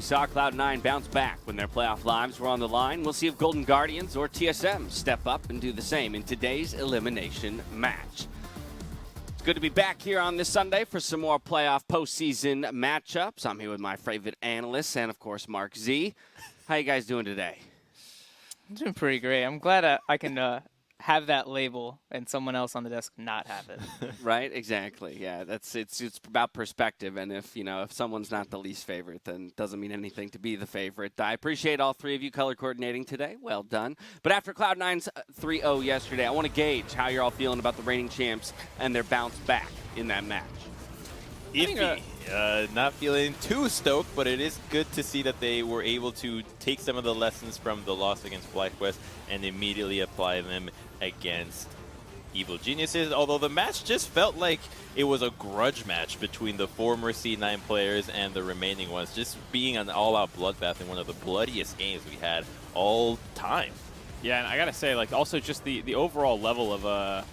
saw Cloud9 bounce back when their playoff lives were on the line. We'll see if Golden Guardians or TSM step up and do the same in today's elimination match. It's good to be back here on this Sunday for some more playoff postseason matchups. I'm here with my favorite analysts and, of course, Mark Z. How you guys doing today? I'm doing pretty great. I'm glad I can have that label and someone else on the desk not have it. Right? Exactly. Yeah, it's about perspective, and if someone's not the least favorite, then it doesn't mean anything to be the favorite. I appreciate all three of you color coordinating today. Well done. But after Cloud9's 3-0 yesterday, I want to gauge how you're all feeling about the reigning champs and their bounce back in that match. Iffy. Not feeling too stoked, but it is good to see that they were able to take some of the lessons from the loss against FlyQuest and immediately apply them against Evil Geniuses. Although the match just felt like it was a grudge match between the former C9 players and the remaining ones, just being an all-out bloodbath in one of the bloodiest games we had all time. Yeah, and I gotta say, like, also just the overall level of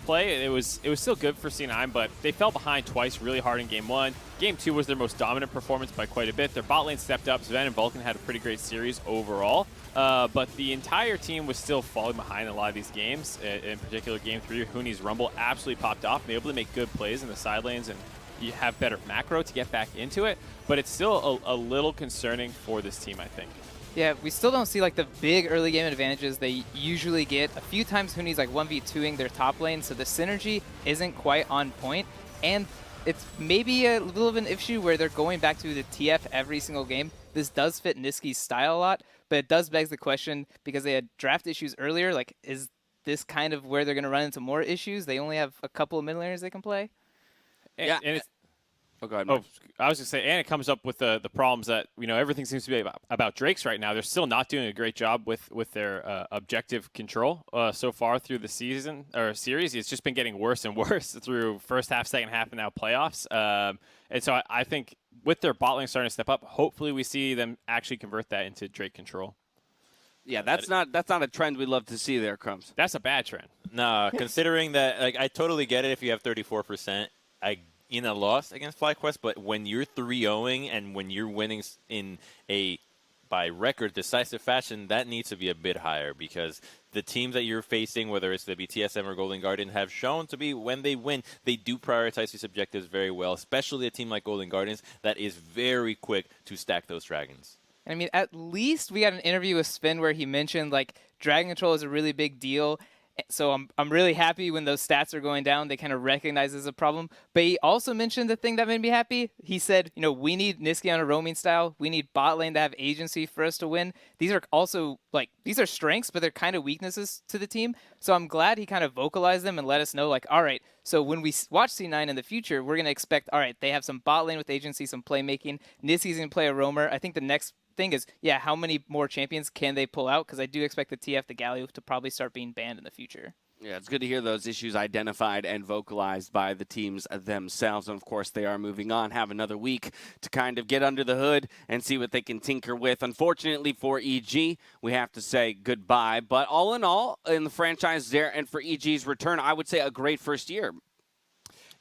play, it was still good for C9, but they fell behind twice really hard in Game 1. Game 2 was their most dominant performance by quite a bit. Their bot lane stepped up. Sven and Vulcan had a pretty great series overall, but the entire team was still falling behind in a lot of these games. In particular, Game 3, Huni's Rumble absolutely popped off and they were able to make good plays in the side lanes, and you have better macro to get back into it, but it's still a little concerning for this team, I think. Yeah, we still don't see like the big early game advantages they usually get. A few times Huni's like 1v2ing their top lane, so the synergy isn't quite on point. And it's maybe a little of an issue where they're going back to the TF every single game. This does fit Niski's style a lot, but it does beg the question, because they had draft issues earlier, like, is this kind of where they're going to run into more issues? They only have a couple of mid laners they can play. And it's Oh, go ahead, Oh, Mark. I was going to say, and it comes up with the problems that, everything seems to be about Drakes right now. They're still not doing a great job with their objective control so far through the season or series. It's just been getting worse and worse through first half, second half, and now playoffs. And so I think with their bot lane starting to step up, hopefully we see them actually convert that into Drake control. Yeah, that's not a trend we'd love to see there, Crumbs. That's a bad trend. Nah, considering that, like, I totally get it if you have 34%. In a loss against FlyQuest, but when you're 3-0ing and when you're winning in a, by record, decisive fashion, that needs to be a bit higher, because the teams that you're facing, whether it's the TSM or Golden Guardian, have shown to be, when they win, they do prioritize these objectives very well, especially a team like Golden Guardians that is very quick to stack those dragons. I mean, at least we got an interview with Sven where he mentioned, like, dragon control is a really big deal. So I'm really happy when those stats are going down. They kind of recognize as a problem. But he also mentioned the thing that made me happy. He said, we need Niski on a roaming style. We need bot lane to have agency for us to win. These are also, like, these are strengths, but they're kind of weaknesses to the team. So I'm glad he kind of vocalized them and let us know, like, all right, so when we watch C9 in the future, we're going to expect, all right, they have some bot lane with agency, some playmaking. Niski's going to play a roamer. I think the next thing is, yeah, how many more champions can they pull out? Because I do expect the TF, the Galio, to probably start being banned in the future. Yeah, it's good to hear those issues identified and vocalized by the teams themselves. And, of course, they are moving on, have another week to kind of get under the hood and see what they can tinker with. Unfortunately for EG, we have to say goodbye. But all in all, in the franchise there and for EG's return, I would say a great first year.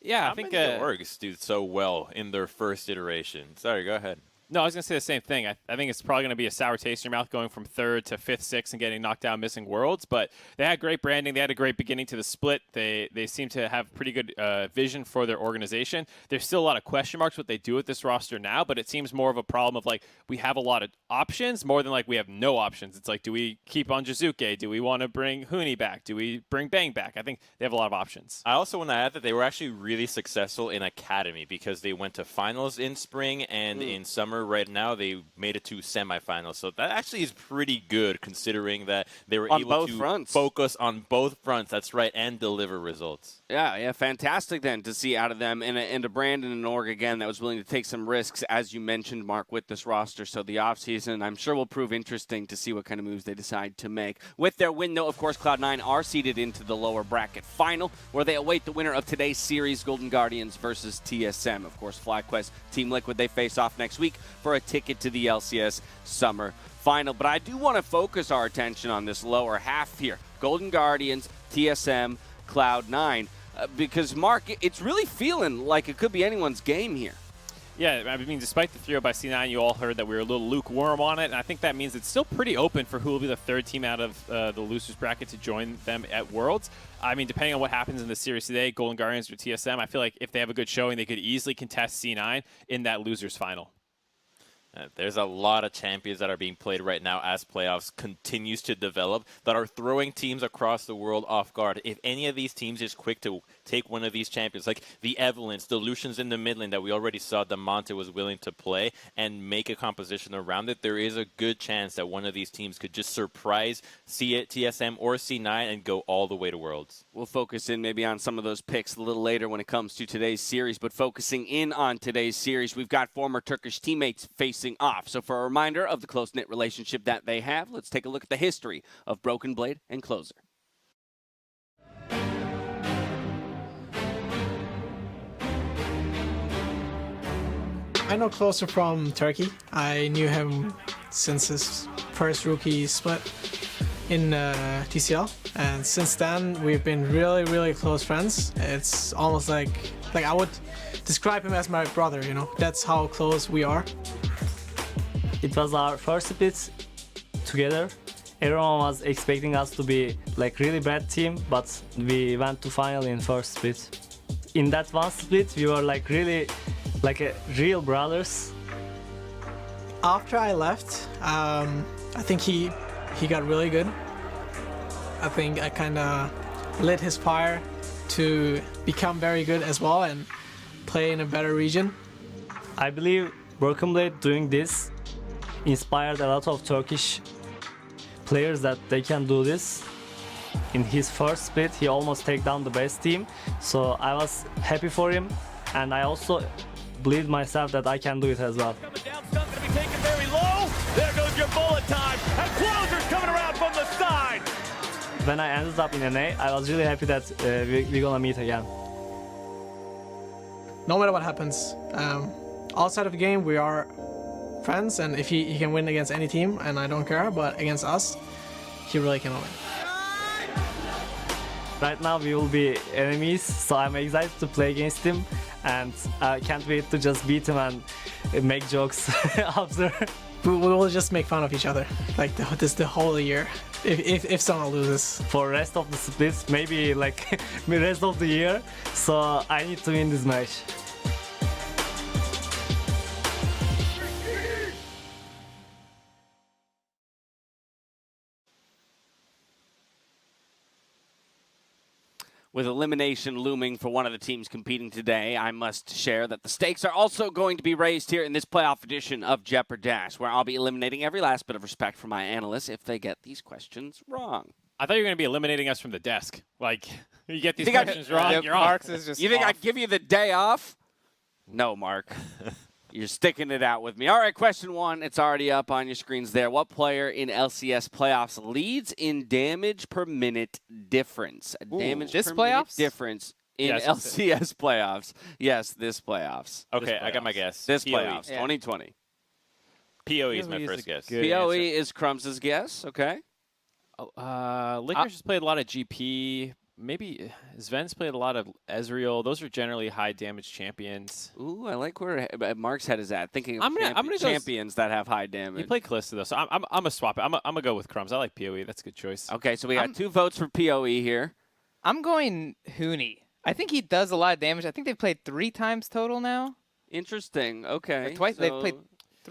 Yeah, I think the orgs do so well in their first iteration. Sorry, go ahead. No, I was going to say the same thing. I think it's probably going to be a sour taste in your mouth going from 3rd to 5th, 6th and getting knocked down missing worlds. But they had great branding. They had a great beginning to the split. They seem to have pretty good vision for their organization. There's still a lot of question marks what they do with this roster now, but it seems more of a problem of, like, we have a lot of options more than, like, we have no options. It's like, do we keep on Jizuke? Do we want to bring Huni back? Do we bring Bang back? I think they have a lot of options. I also want to add that they were actually really successful in Academy, because they went to finals in spring and in summer. Right now they made it to semifinals, so that actually is pretty good considering that they were able to focus on both fronts. That's right, and deliver results. Yeah, fantastic then to see out of them and a brand and an org again that was willing to take some risks, as you mentioned, Mark, with this roster. So the offseason, I'm sure, will prove interesting to see what kind of moves they decide to make. With their win, though, of course, Cloud9 are seeded into the lower bracket final, where they await the winner of today's series, Golden Guardians versus TSM. Of course, FlyQuest, Team Liquid, they face off next week for a ticket to the LCS Summer Final. But I do want to focus our attention on this lower half here. Golden Guardians, TSM, Cloud9. Because, Mark, it's really feeling like it could be anyone's game here. Yeah, I mean, despite the 3-0 by C9, you all heard that we were a little lukewarm on it, and I think that means it's still pretty open for who will be the third team out of the losers bracket to join them at Worlds. I mean, depending on what happens in the series today, Golden Guardians or TSM, I feel like if they have a good showing, they could easily contest C9 in that losers final. There's a lot of champions that are being played right now as playoffs continues to develop that are throwing teams across the world off guard. If any of these teams is quick to take one of these champions, like the Evelynns, the Lucians in the mid lane that we already saw DeMonte was willing to play and make a composition around it, there is a good chance that one of these teams could just surprise TSM or C9 and go all the way to Worlds. We'll focus in maybe on some of those picks a little later when it comes to today's series, but focusing in on today's series, we've got former Turkish teammates facing off. So for a reminder of the close-knit relationship that they have, let's take a look at the history of Broken Blade and Closer. I know Closer from Turkey. I knew him since his first rookie split in TCL, and since then we've been really, really close friends. It's almost like I would describe him as my brother, you know. That's how close we are. It was our first split together. Everyone was expecting us to be like really bad team, but we went to final in first split. In that one split, we were like really like a real brothers. After I left, I think he got really good. I think I kind of lit his fire to become very good as well and play in a better region. I believe Broken Blade doing this inspired a lot of Turkish players that they can do this. In his first split, he almost take down the best team. So I was happy for him, and I also believed myself that I can do it as well. Coming down, Stunn's gonna be taken very low. There goes your bullet time. And Closer's coming around from the side. When I ended up in NA, I was really happy that we're gonna meet again. No matter what happens, outside of the game, we are friends, and if he can win against any team, and I don't care, but against us, he really can win. Right now we will be enemies, so I'm excited to play against him, and I can't wait to just beat him and make jokes after. We will just make fun of each other, like the whole year, if someone loses. For rest of the splits, maybe like the rest of the year, so I need to win this match. With elimination looming for one of the teams competing today, I must share that the stakes are also going to be raised here in this playoff edition of Jeopardy, where I'll be eliminating every last bit of respect for my analysts if they get these questions wrong. I thought you were going to be eliminating us from the desk. Like, you get these questions wrong, you're Marks off. is just You think off. I'd give you the day off? No, Mark. You're sticking it out with me. All right, question one. It's already up on your screens there. What player in LCS playoffs leads in damage per minute difference? Damage This per playoffs? minute difference in Yes, LCS playoffs. Yes, this playoffs. Okay, I got my guess. This PoE. playoffs, Yeah. 2020. PoE is my PoE is first a guess. good PoE answer. is Crumbs' guess. Okay. Liquors has played a lot of GP. Maybe Sven's played a lot of Ezreal. Those are generally high damage champions. Ooh, I like where Mark's head is at. Thinking of I'm gonna go champions that have high damage. He played Callisto though, so I'm gonna swap it. I'm gonna go with Crumbs. I like PoE. That's a good choice. Okay, so we got 2 votes for PoE here. I'm going Hooney. I think he does a lot of damage. I think they've played 3 times total now. Interesting. Okay. Or twice. They've so played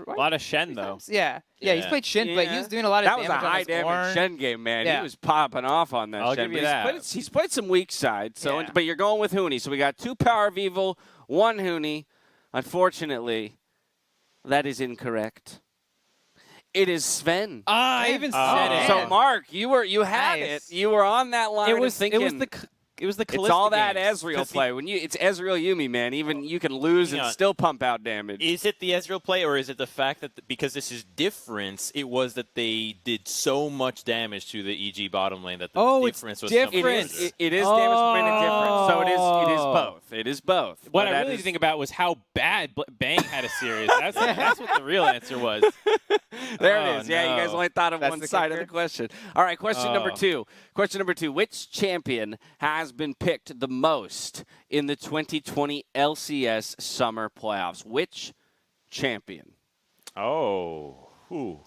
A lot of Shen though. Yeah. Yeah, he's Yeah. played Shin, but he was doing a lot of that was damage a on high his damage Ornn. Shen game, man. Yeah. He was popping off on that I'll Shen. give you but that. He's played some weak side. So, Yeah. but you're going with Hooney. So we got 2 Power of Evil, 1 Hooney. Unfortunately, that is incorrect. It is Sven. I even said it. So Mark, you had Nice. it. You were on that line. It of was thinking. it was the It's Callisto all that games. Ezreal 'Cause play. When it's Ezreal Yumi, man. Even you can lose Hang and on. still pump out damage. Is it the Ezreal play, or is it the fact that because this is difference, it was that they did so much damage to the EG bottom lane that the Oh, it's difference was different. so much larger? It is damage per minute difference, so it is both. both. It is both. What But I that really is- think about was how bad Bang had a series. That's what the real answer was. There Oh, it is. Yeah, you guys no. only thought of That's one the side of kicker? the question. All right, question number Oh. 2. Question number 2. Which champion has been picked the most in the 2020 LCS Summer Playoffs? Which champion? Oh. Ooh.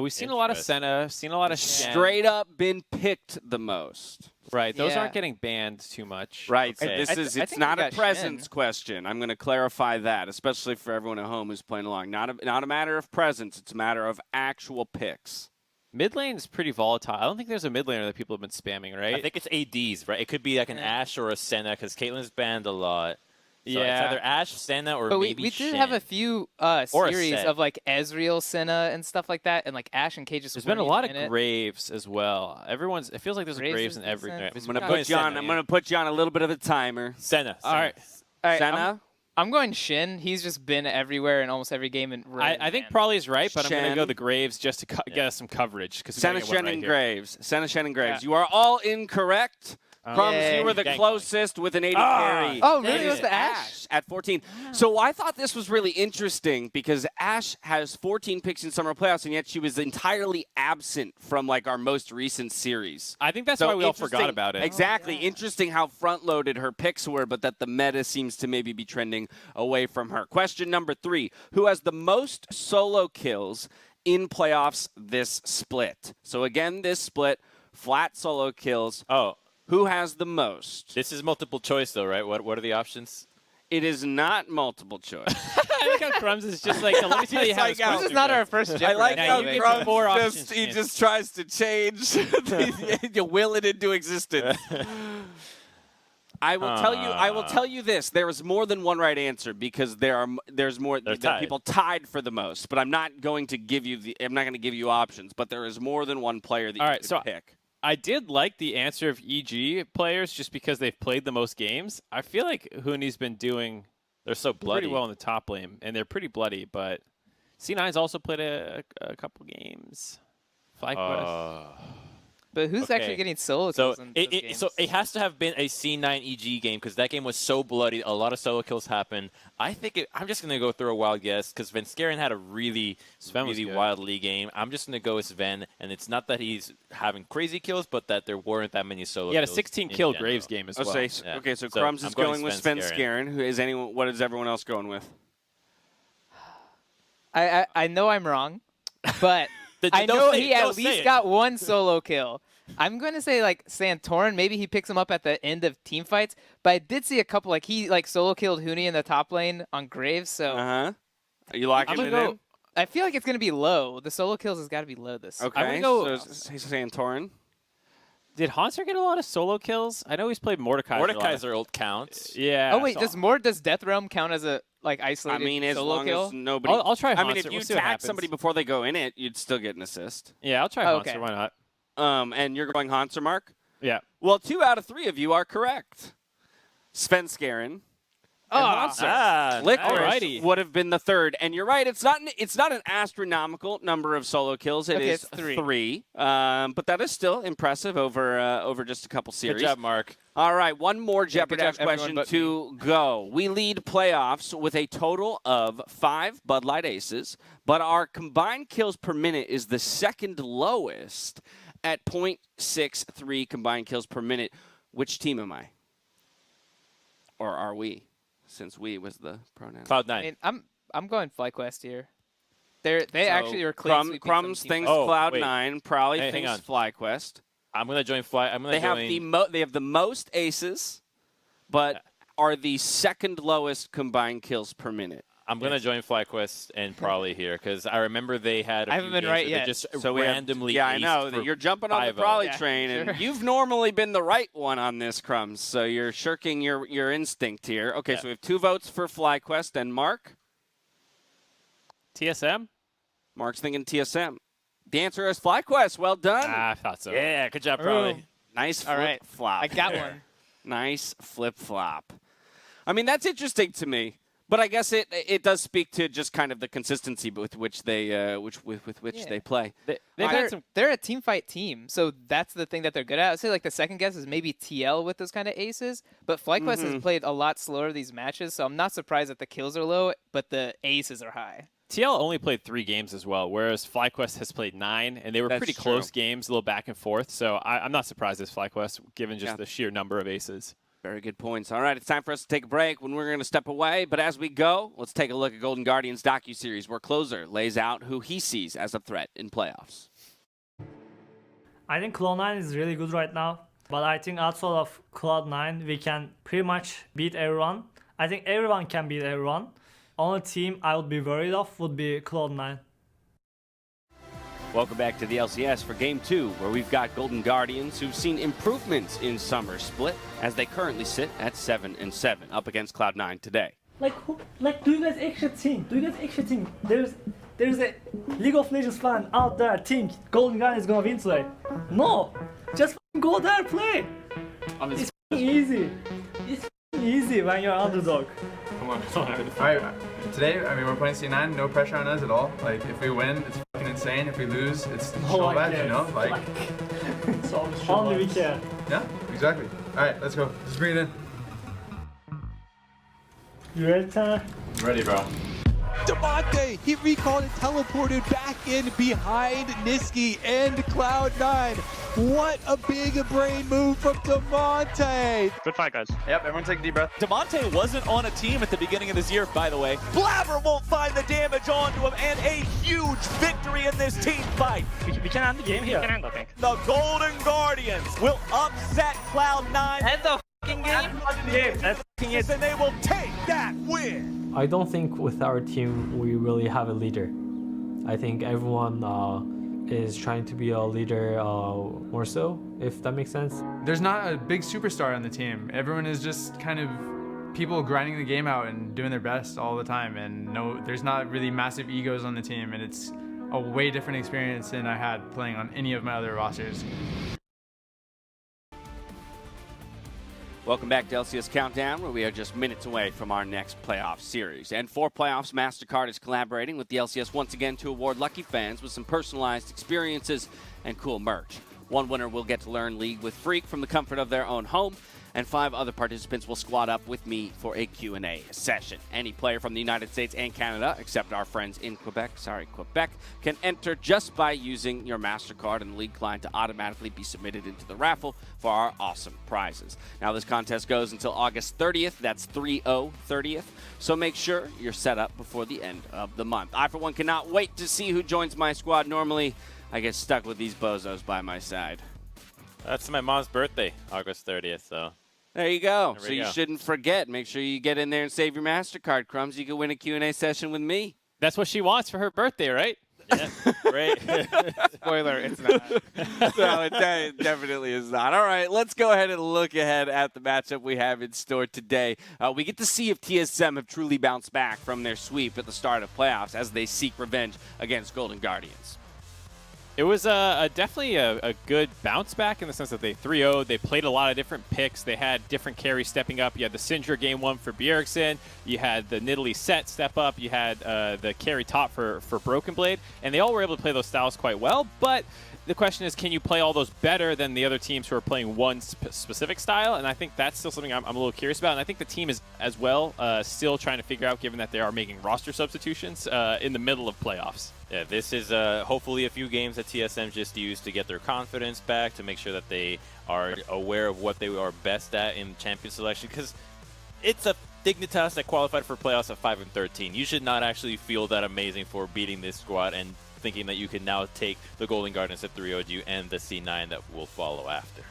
We've seen a lot of Interesting. Senna, seen a lot of Shen. Straight up been picked the most. Right, those Yeah. aren't getting banned too much. Right. So Okay. this I is think it's we not a got presence Shen. question. I'm going to clarify that, especially for everyone at home who's playing along. Not a matter of presence. It's a matter of actual picks. Mid lane is pretty volatile. I don't think there's a mid laner that people have been spamming, right? I think it's ADs, right? It could be like an Ashe or a Senna because Caitlyn's banned a lot. So Yeah. It's either Ashe, Senna, or But we maybe did Shen. have a few Or a series set. of like Ezreal, Senna, and stuff like that, and like Ashe and Cage just There's been a weren't lot even of in it. Graves as well. It feels like there's Graves Graves is in every. decent. I'm going to I'm put going you on. Senna, I'm yeah. going to put you on a little bit of a timer. Senna. All right. All right, Senna. I'm going Shin. He's just been everywhere in almost every game. And I think Probably's right, but I'm going to Shen. go the Graves just to get us some coverage because Senna, Shen, and Graves. Senna, Shen, and Graves. Yeah. You are all incorrect. Crumbs, Yay. you were the Gang. closest with an 80 carry. Oh, really? It It was is the Ashe? at 14. So I thought this was really interesting because Ashe has 14 picks in Summer Playoffs, and yet she was entirely absent from like our most recent series. I think that's So why we all interesting- forgot about it. Exactly. Interesting how front-loaded her picks were, but that the meta seems to maybe be trending away from her. Question number 3. Who has the most solo kills in playoffs this split? So again, this split, flat solo kills. Oh, Who has the most? this is multiple choice, though, right? What are the options? It is not multiple choice. I like how Crumbs is just like, let me tell you how like this how- This is not our first Jeopardy. I like Now how you get Crumbs four just, options, he man. just tries to change. You will it into existence. I will tell you this. There is more than one right answer because there's more They're there are tied. people tied for the most, but I'm not going to give you options, but there is more than one player that All you right, could so pick. I did like the answer of EG players just because they've played the most games. I feel like Huni's been doing They're so bloody. pretty well in the top lane, and they're pretty bloody, but C9's also played a couple games. FlyQuest. But who's Okay. actually getting solo So kills in it, those it, games? so it has to have been a C9 EG game because that game was so bloody. A lot of solo kills happened. I'm just going to go through a wild guess because Venskaren had a really, Sven was really good. wild league game. I'm just going to go with Sven, and it's not that he's having crazy kills, but that there weren't that many solo He had a kills 16 in kill general. Graves game as well. Okay, Yeah. okay, so So Crumbs I'm is going going with Sven Sven Skaren. Skaren. Who is anyone? What is everyone else going with? I know I'm wrong, but I Don't know say he it, at don't say least it. got one solo kill. I'm going to say like Santorin. Maybe he picks him up at the end of team fights. But I did see a couple like he like solo killed Huni in the top lane on Graves. So Are you locking I'm it gonna in? go. I feel like it's going to be low. The solo kills has got to be low this. Okay, I'm gonna go- so he's Santorin. Did Hanser get a lot of solo kills? I know he's played Mordekaiser. Mordekaiser old counts. Yeah. Oh wait, so does Death Realm count as a like I isolated mean, as solo long kill? as nobody. I'll try I mean, if Hanser. you We'll see what tag happens. somebody before they go in it, you'd still get an assist. Yeah, I'll try Oh, Hanser. okay. Why not? And you're going Hanser, Mark? Yeah. Well, 2 out of 3 of you are correct. Sven Skaren. Licorice alrighty. would have been the third, and you're right. It's not an astronomical number of solo kills. It Okay, is it's 3. 3, but that is still impressive over just a couple Good series. job, Mark. All right, one more Jeopardy job, everyone question but to go. We lead playoffs with a total of 5 Bud Light Aces, but our combined kills per minute is the second lowest at 0.63 combined kills per minute. Which team am I? Or are we? Since we was the pronoun. Cloud9. I mean, I'm going FlyQuest here. They So actually are clean sweeping Crumbs some thinks teams. Oh, Cloud9, probably Hey, hang thinks on. FlyQuest. I'm going to join Fly. I'm going They to have join. they have the most aces, but are the second lowest combined kills per minute. I'm going to join FlyQuest and Probably here because I remember they had a I few haven't been games right where they yet. just So we have- randomly yeah, I know aced that for you're jumping on the 5-0. Probably Yeah, train, and sure. you've normally been the right one on this, Crumbs. So you're shirking your instinct here. Okay, Yeah. so we have 2 votes for FlyQuest and Mark. TSM? Mark's thinking TSM. The answer is FlyQuest. Well done. I thought so. Yeah, good job, Probably. Nice All flip right. flop. I got one. Nice flip flop. I mean, that's interesting to me. But I guess it does speak to just kind of the consistency with which they they play. They're a team fight team, so that's the thing that they're good at. I'd say like the second guess is maybe TL with those kind of aces, but FlyQuest has played a lot slower these matches, so I'm not surprised that the kills are low, but the aces are high. TL only played 3 games as well, whereas FlyQuest has played 9, and they were pretty close games, a little back and forth. So I'm not surprised as FlyQuest, given just the sheer number of aces. Very good points. All right, it's time for us to take a break when we're going to step away. But as we go, let's take a look at Golden Guardians docuseries, where Closer lays out who he sees as a threat in playoffs. I think Cloud9 is really good right now, but I think outside of Cloud9, we can pretty much beat everyone. I think everyone can beat everyone. Only team I would be worried of would be Cloud9. Welcome back to the LCS for Game 2, where we've got Golden Guardians who've seen improvements in Summer Split as they currently sit at 7-7 up against Cloud9 today. Do you guys actually think? There's a League of Legends fan out there think Golden Guardians is gonna win today? No, just go there play. It's easy. It's easy when you're underdog. Come on. Alright, today, I mean, we're playing C9, no pressure on us at all. Like, if we win, it's fucking insane. If we lose, it's so bad, you know? Like, only we care. Yeah, exactly. Alright, let's go. Just bring it in. You ready, Tanner? Ready, bro. Damonte, he recalled and teleported back in behind Niski and Cloud9. What a big brain move from Damonte. Good fight, guys. Yep, everyone take a deep breath. Damonte wasn't on a team at the beginning of this year, by the way. Blabber won't find the damage onto him, and a huge victory in this team fight. We can end the game here. We can end, I think. The Golden Guardians will upset Cloud9. End the f***ing game. And they will take that win. I don't think with our team we really have a leader. I think everyone is trying to be a leader more so, if that makes sense. There's not a big superstar on the team. Everyone is just kind of people grinding the game out and doing their best all the time. And there's not really massive egos on the team, and it's a way different experience than I had playing on any of my other rosters. Welcome back to LCS Countdown, where we are just minutes away from our next playoff series. And for playoffs, Mastercard is collaborating with the LCS once again to award lucky fans with some personalized experiences and cool merch. One winner will get to learn League with Freak from the comfort of their own home, and 5 other participants will squad up with me for a Q&A session. Any player from the United States and Canada, except our friends in Quebec, can enter just by using your Mastercard and the League client to automatically be submitted into the raffle for our awesome prizes. Now, this contest goes until August 30th. That's 30/30th. So make sure you're set up before the end of the month. I, for one, cannot wait to see who joins my squad. Normally, I get stuck with these bozos by my side. That's my mom's birthday, August 30th, so. There you go. There So we you go. shouldn't forget. Make sure you get in there and save your MasterCard, Crumbs. You can win a Q&A session with me. That's what she wants for her birthday, right? Yeah, great. Spoiler, it's not. No, it definitely is not. All right, let's go ahead and look ahead at the matchup we have in store today. We get to see if TSM have truly bounced back from their sweep at the start of playoffs as they seek revenge against Golden Guardians. It was definitely a good bounce back in the sense that they 3-0'd. They played a lot of different picks. They had different carries stepping up. You had the Syndra game 1 for Bjergsen. You had the Nidalee set step up. You had the carry top for Broken Blade. And they all were able to play those styles quite well. But the question is, can you play all those better than the other teams who are playing one specific style? And I think that's still something I'm a little curious about. And I think the team is, as well, still trying to figure out, given that they are making roster substitutions in the middle of playoffs. Yeah, this is hopefully a few games that TSM just used to get their confidence back, to make sure that they are aware of what they are best at in champion selection, because it's a Dignitas that qualified for playoffs at 5-13. You should not actually feel that amazing for beating this squad and thinking that you can now take the Golden Guardians that 3-0'd you and the C9 that will follow after.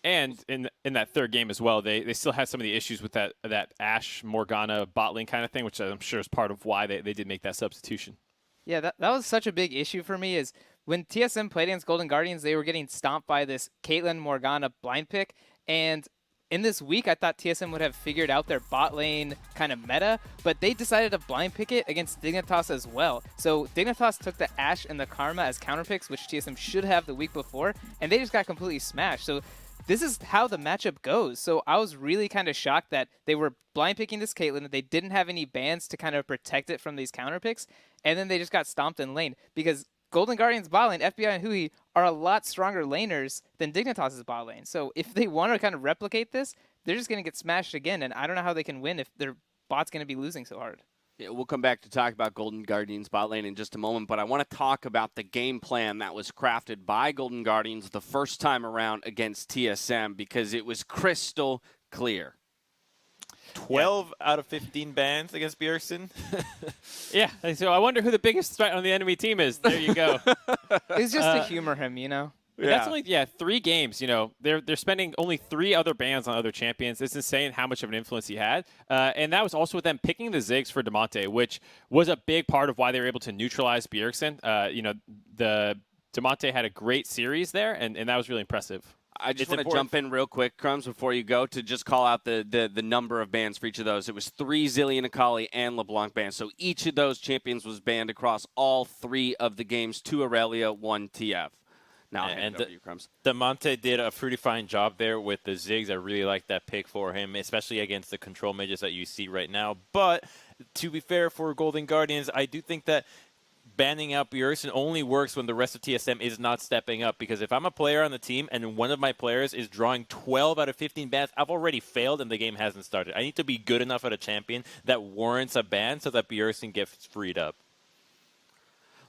And in that third game as well, they still had some of the issues with that Ashe, Morgana, bot lane kind of thing, which I'm sure is part of why they did make that substitution. Yeah, that was such a big issue for me is when TSM played against Golden Guardians, they were getting stomped by this Caitlyn Morgana blind pick. And in this week, I thought TSM would have figured out their bot lane kind of meta, but they decided to blind pick it against Dignitas as well. So Dignitas took the Ashe and the Karma as counter picks, which TSM should have the week before, and they just got completely smashed. So this is how the matchup goes. So I was really kind of shocked that they were blind picking this Caitlyn, that they didn't have any bans to kind of protect it from these counter picks, and then they just got stomped in lane because Golden Guardians bot lane, FBI and Hui are a lot stronger laners than Dignitas' bot lane. So if they want to kind of replicate this, they're just going to get smashed again, and I don't know how they can win if their bot's going to be losing so hard. Yeah, we'll come back to talk about Golden Guardians bot lane in just a moment, but I want to talk about the game plan that was crafted by Golden Guardians the first time around against TSM because it was crystal clear. 12 out of 15 bans against Bjergsen. Yeah, so I wonder who the biggest threat on the enemy team is. There you go. It's just to humor him, you know? Yeah. That's only 3 games. You know, they're spending only 3 other bans on other champions. It's insane how much of an influence he had, and that was also with them picking the Ziggs for Damonte, which was a big part of why they were able to neutralize Bjergsen. You know, the Damonte had a great series there, and that was really impressive. I just want to jump in real quick, Crumbs, before you go, to just call out the number of bans for each of those. It was 3 Zillion Akali and LeBlanc bans, so each of those champions was banned across all 3 of the games, 2 Aurelia, 1 TF. Now, Damonte did a pretty fine job there with the Ziggs. I really like that pick for him, especially against the control mages that you see right now. But to be fair for Golden Guardians, I do think that banning out Bjergsen only works when the rest of TSM is not stepping up. Because if I'm a player on the team and one of my players is drawing 12 out of 15 bans, I've already failed and the game hasn't started. I need to be good enough at a champion that warrants a ban so that Bjergsen gets freed up.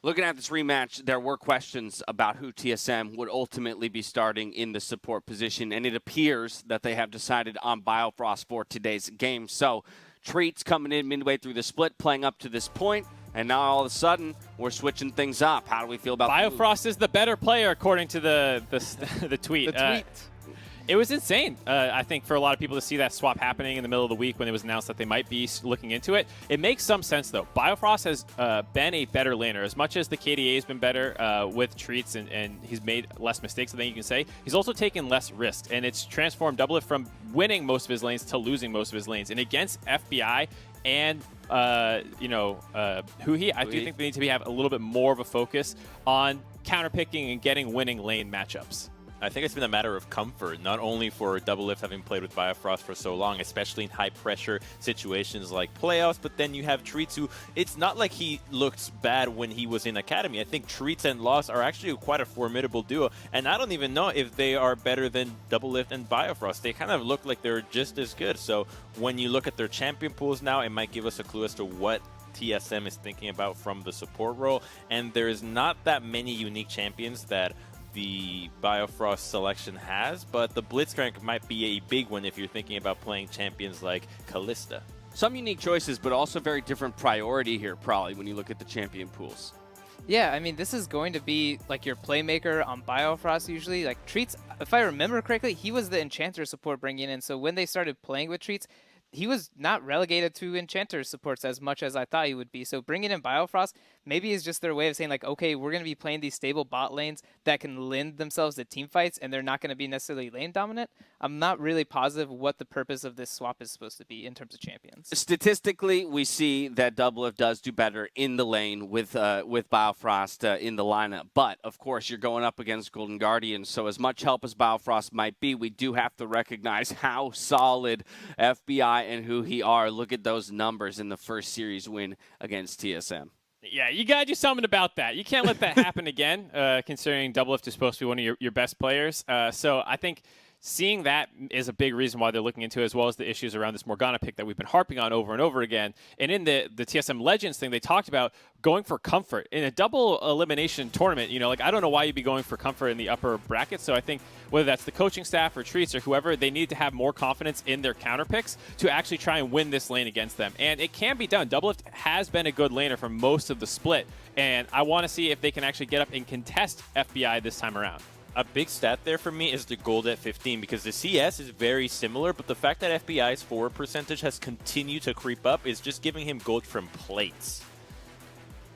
Looking at this rematch, there were questions about who TSM would ultimately be starting in the support position, and it appears that they have decided on Biofrost for today's game. So, Treats coming in midway through the split, playing up to this point, and now all of a sudden, we're switching things up. How do we feel about Biofrost is the better player, according to the tweet. The tweet. It was insane, I think, for a lot of people to see that swap happening in the middle of the week when it was announced that they might be looking into it. It makes some sense, though. Biofrost has been a better laner. As much as the KDA has been better with Treats and he's made less mistakes, I think you can say, he's also taken less risks, and it's transformed Doublelift from winning most of his lanes to losing most of his lanes. And against FBI and Hui, I do think they need to have a little bit more of a focus on counterpicking and getting winning lane matchups. I think it's been a matter of comfort, not only for Doublelift having played with Biofrost for so long, especially in high-pressure situations like playoffs, but then you have Treats, who, it's not like he looked bad when he was in Academy. I think Treats and Lost are actually quite a formidable duo, and I don't even know if they are better than Doublelift and Biofrost. They kind of look like they're just as good, so when you look at their champion pools now, it might give us a clue as to what TSM is thinking about from the support role, and there's not that many unique champions that the Biofrost selection has, but the Blitzcrank might be a big one if you're thinking about playing champions like Kalista. Some unique choices, but also very different priority here, probably, when you look at the champion pools. Yeah, I mean, this is going to be like your playmaker on Biofrost usually. Like Treats, if I remember correctly, he was the Enchanter support bringing in. So when they started playing with Treats, he was not relegated to Enchanter supports as much as I thought he would be. So bringing in Biofrost maybe is just their way of saying, like, okay, we're going to be playing these stable bot lanes that can lend themselves to team fights, and they're not going to be necessarily lane dominant. I'm not really positive what the purpose of this swap is supposed to be in terms of champions. Statistically, we see that Doublelift does do better in the lane with Biofrost in the lineup. But, of course, you're going up against Golden Guardians, so as much help as Biofrost might be, we do have to recognize how solid FBI and Hui are. Look at those numbers in the first series win against TSM. Yeah, you got to do something about that. You can't let that happen again, considering Doublelift is supposed to be one of your best players. So I think seeing that is a big reason why they're looking into it, as well as the issues around this Morgana pick that we've been harping on over and over again. And in the TSM Legends thing, they talked about going for comfort. In a double elimination tournament, you know, like, I don't know why you'd be going for comfort in the upper bracket. So I think whether that's the coaching staff or Treats or whoever, they need to have more confidence in their counter picks to actually try and win this lane against them. And it can be done. Doublelift has been a good laner for most of the split. And I want to see if they can actually get up and contest FBI this time around. A big stat there for me is the gold at 15, because the CS is very similar, but the fact that FBI's forward percentage has continued to creep up is just giving him gold from plates.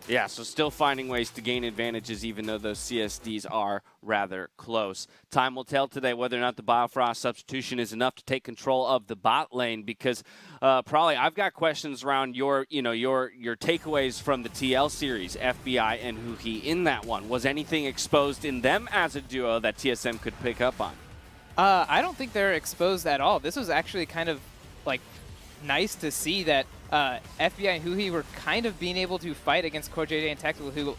Yeah, so still finding ways to gain advantages even though those CSDs are rather close. Time will tell today whether or not the Biofrost substitution is enough to take control of the bot lane, because probably I've got questions around your takeaways from the TL series, FBI and Hui in that one. Was anything exposed in them as a duo that TSM could pick up on? I don't think they're exposed at all. This was actually kind of like nice to see that FBI and Huhi were kind of being able to fight against Core JJ and Tactical, who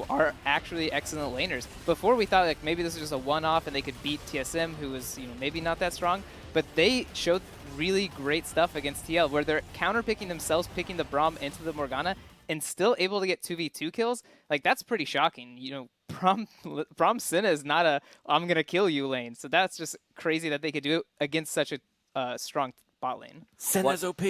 are actually excellent laners. Before we thought like maybe this was just a one-off and they could beat TSM, who was maybe not that strong, but they showed really great stuff against TL, where they're counter-picking themselves, picking the Braum into the Morgana, and still able to get 2v2 kills. Like, that's pretty shocking. Braum Senna is not a I'm gonna kill you lane, so that's just crazy that they could do it against such a strong bot lane. Senna's OP.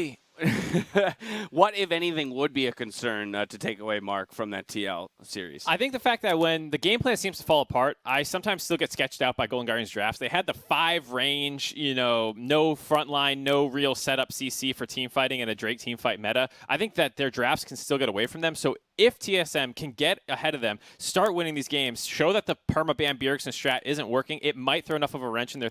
What, if anything, would be a concern to take away, Mark, from that TL series? I think the fact that when the game plan seems to fall apart, I sometimes still get sketched out by Golden Guardians drafts. They had the 5 range, no frontline, no real setup CC for team fighting and a Drake team fight meta. I think that their drafts can still get away from them. So if TSM can get ahead of them, start winning these games, show that the permaban Bjergsen strat isn't working, it might throw enough of a wrench in their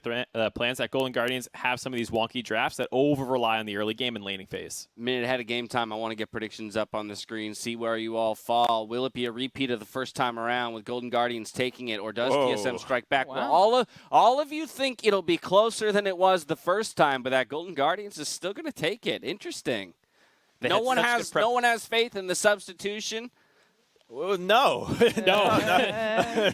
plans that Golden Guardians have some of these wonky drafts that over-rely on the early game and laning phase. Minute ahead of game time, I want to get predictions up on the screen, see where you all fall. Will it be a repeat of the first time around with Golden Guardians taking it, or does TSM strike back? Wow. Well, all of you think it'll be closer than it was the first time, but that Golden Guardians is still going to take it. Interesting. No one has faith in the substitution. Well, no.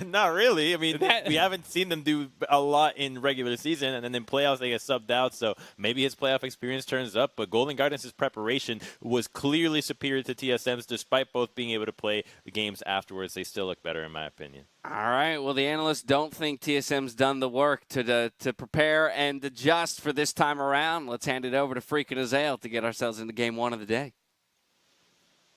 Not really. I mean, we haven't seen them do a lot in regular season, and then in playoffs they get subbed out, so maybe his playoff experience turns up, but Golden Guardians' preparation was clearly superior to TSM's, despite both being able to play the games afterwards. They still look better, in my opinion. All right. Well, the analysts don't think TSM's done the work to prepare and adjust for this time around. Let's hand it over to Freak and Azale to get ourselves into game 1 of the day.